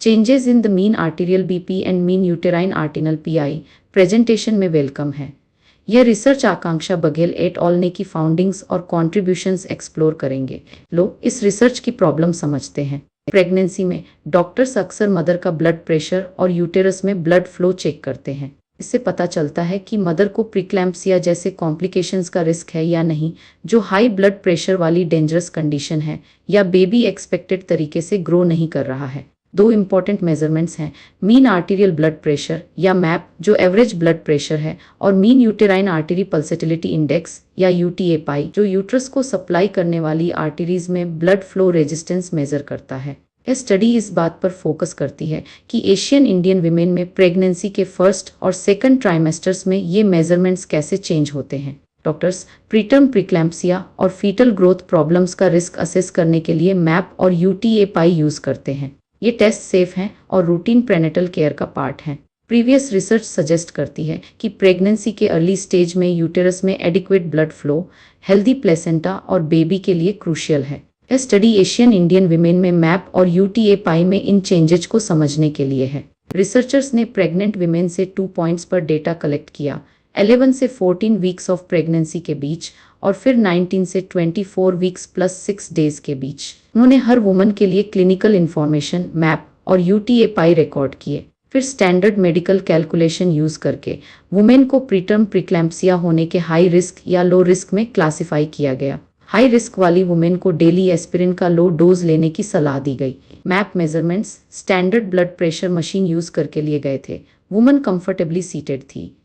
Changes in the mean arterial BP and mean uterine arterial PI presentation में welcome है। यह research Akanksha Baghel et al ने की फाउंडिंग्स और कॉन्ट्रीब्यूशंस एक्सप्लोर करेंगे। लो इस रिसर्च की प्रॉब्लम समझते हैं। प्रेगनेंसी में डॉक्टर्स अक्सर मदर का ब्लड प्रेशर और यूटेरस में ब्लड फ्लो चेक करते हैं। इससे पता चलता है कि मदर को प्रीक्लैम्पसिया जैसे कॉम्प्लिकेशंस का रिस्क है या नहीं, जो हाई ब्लड प्रेशर वाली डेंजरस कंडीशन है, या बेबी एक्सपेक्टेड तरीके से ग्रो नहीं कर रहा है। दो इंपॉर्टेंट मेजरमेंट्स हैं, मीन आर्टीरियल ब्लड प्रेशर या मैप जो एवरेज ब्लड प्रेशर है, और मीन यूटेराइन आर्टरी पल्सेटिलिटी इंडेक्स या यूटीएपाई जो यूट्रस को सप्लाई करने वाली आर्टरीज में ब्लड फ्लो रेजिस्टेंस मेजर करता है। यह स्टडी इस बात पर फोकस करती है कि एशियन इंडियन विमेन में प्रेगनेंसी के फर्स्ट और सेकंड ट्राइमेस्टर्स में ये मेजरमेंट्स कैसे चेंज होते हैं। डॉक्टर्स प्रीटर्म प्रीक्लैम्पसिया और फीटल ग्रोथ प्रॉब्लम्स का रिस्क असेस करने के लिए मैप और यूटीएपाई यूज करते हैं। ये टेस्ट सेफ हैं और रूटीन प्रेनेटल केयर का पार्ट हैं। प्रीवियस रिसर्च सजेस्ट करती है कि प्रेगनेंसी के अर्ली स्टेज में यूटेरस में adequate blood flow, healthy placenta और बेबी के लिए क्रूशियल है। यह स्टडी एशियन इंडियन विमेन में मैप और यूटीएपाई में इन चेंजेज को समझने के लिए है। रिसर्चर्स ने प्रेग्नेंट विमेन से 2 पॉइंट्स पर डेटा कलेक्ट किया, 11 से 14 वीक्स ऑफ प्रेगनेंसी के बीच और फिर 19 से 24 वीक्स प्लस 6 डेज के बीच। उन्होंने हर वुमन के लिए क्लिनिकल इन्फॉर्मेशन, मैप और यूटीएपाई रिकॉर्ड किए। फिर स्टैंडर्ड मेडिकल कैलकुलेशन यूज करके वुमेन को प्रीटर्म प्रीक्लैम्पसिया होने के हाई रिस्क या लो रिस्क में क्लासिफाई किया गया। हाई रिस्क वाली वुमेन को डेली एस्पिरिन का लो डोज लेने की सलाह दी गई। Map measurements standard blood pressure machine use करके लिए गए थे। वुमन कंफर्टेबली सीटेड थी।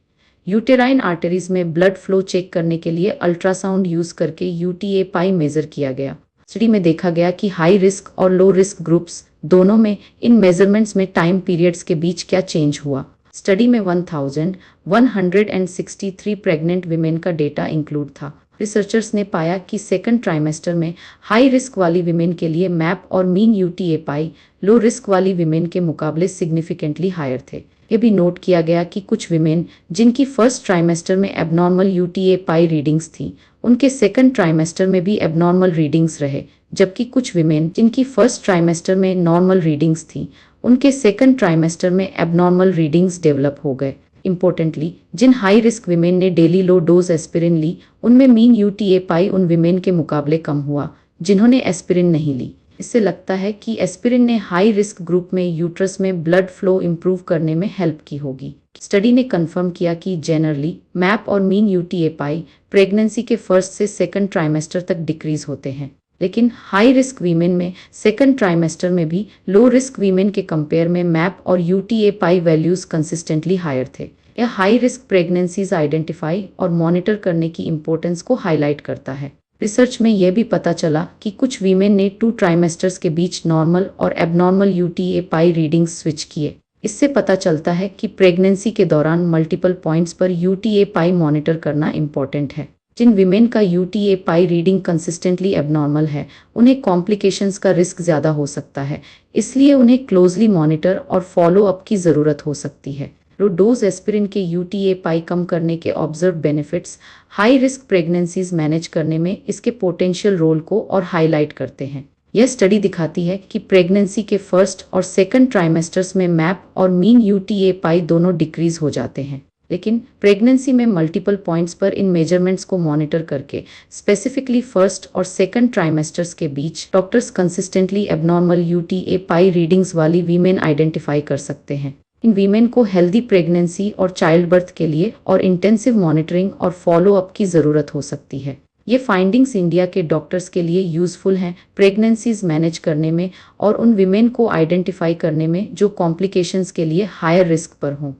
यूटेराइन आर्टरीज में ब्लड फ्लो चेक करने के लिए अल्ट्रासाउंड यूज करके यूटीएपाई मेजर किया गया। स्टडी में देखा गया कि हाई रिस्क और लो रिस्क ग्रुप्स दोनों में इन मेजरमेंट्स में टाइम पीरियड्स के बीच क्या चेंज हुआ। स्टडी में 1163 प्रेग्नेंट विमेन का डेटा इंक्लूड था। रिसर्चर्स ने पाया कि सेकंड ट्राइमेस्टर में हाई रिस्क वाली विमेन के लिए मैप और मीन यूटीएपाई लो रिस्क वाली विमेन के मुकाबले सिग्निफिकेंटली हायर थे। यह भी नोट किया गया कि कुछ विमेन जिनकी फर्स्ट ट्राइमेस्टर में एबनॉर्मल यूटीएपाई रीडिंग्स थी, उनके सेकंड ट्राइमेस्टर में भी एबनॉर्मल रीडिंग्स रहे, जबकि कुछ विमेन जिनकी फर्स्ट ट्राइमेस्टर में नॉर्मल रीडिंग्स थी, उनके सेकंड ट्राइमेस्टर में एबनॉर्मल रीडिंग्स डेवलप हो गए। इम्पोर्टेंटली, जिन हाई रिस्क विमेन ने डेली लो डोज एस्पिरिन ली, उनमें मीन यूटीएपाई उन विमेन के मुकाबले कम हुआ जिन्होंने एस्पिरिन नहीं ली। इससे लगता है कि एस्पिरिन ने हाई रिस्क ग्रुप में यूट्रस में ब्लड फ्लो इंप्रूव करने में हेल्प की होगी। स्टडी ने कंफर्म किया कि जनरली मैप और मीन यूटीएपाई प्रेगनेंसी के फर्स्ट से सेकंड ट्राइमेस्टर तक डिक्रीज होते हैं, लेकिन हाई रिस्क वीमेन में सेकंड ट्राइमेस्टर में भी लो रिस्क वीमेन के कंपेयर में मैप और यूटीएपाई वैल्यूज कंसिस्टेंटली हायर थे। यह हाई रिस्क प्रेगनेंसीज आइडेंटिफाई और मॉनिटर करने की इंपॉर्टेंस को हाईलाइट करता है। रिसर्च में यह भी पता चला कि कुछ वीमेन ने 2 ट्राइमेस्टर्स के बीच नॉर्मल और एबनॉर्मल यूटीएपाई रीडिंग्स स्विच किए। इससे पता चलता है कि प्रेगनेंसी के दौरान मल्टीपल पॉइंट्स पर यूटीएपाई मॉनिटर करना इंपॉर्टेंट है। जिन विमेन का यूटीएपाई रीडिंग कंसिस्टेंटली एबनॉर्मल है, उन्हें कॉम्प्लिकेशंस का रिस्क ज़्यादा हो सकता है, इसलिए उन्हें क्लोजली मॉनिटर और फॉलो अप की ज़रूरत हो सकती है। लो डोज एस्पिरिन के यूटीएपाई कम करने के observe benefits high risk pregnancies manage करने में इसके पोटेंशियल रोल को और हाईलाइट करते हैं। यह स्टडी दिखाती है कि प्रेगनेंसी के फर्स्ट और सेकंड ट्राइमेस्टर्स में मैप और मीन यूटीएपाई दोनों डिक्रीज हो जाते हैं, लेकिन प्रेगनेंसी में मल्टीपल पॉइंट्स पर इन मेजरमेंट्स को मॉनिटर करके स्पेसिफिकली फर्स्ट और सेकंड ट्राइमेस्टर्स के बीच डॉक्टर्स कंसिस्टेंटली एबनॉर्मल यूटीएपाई रीडिंग्स वाली वीमेन आइडेंटिफाई कर सकते हैं। इन वीमेन को हेल्दी प्रेगनेंसी और चाइल्ड बर्थ के लिए और इंटेंसिव मॉनिटरिंग और फॉलो अप की ज़रूरत हो सकती है। ये फाइंडिंग्स इंडिया के डॉक्टर्स के लिए यूजफुल हैं प्रेगनेंसीज मैनेज करने में और उन विमेन को आइडेंटिफाई करने में जो कॉम्प्लिकेशंस के लिए हायर रिस्क पर हों।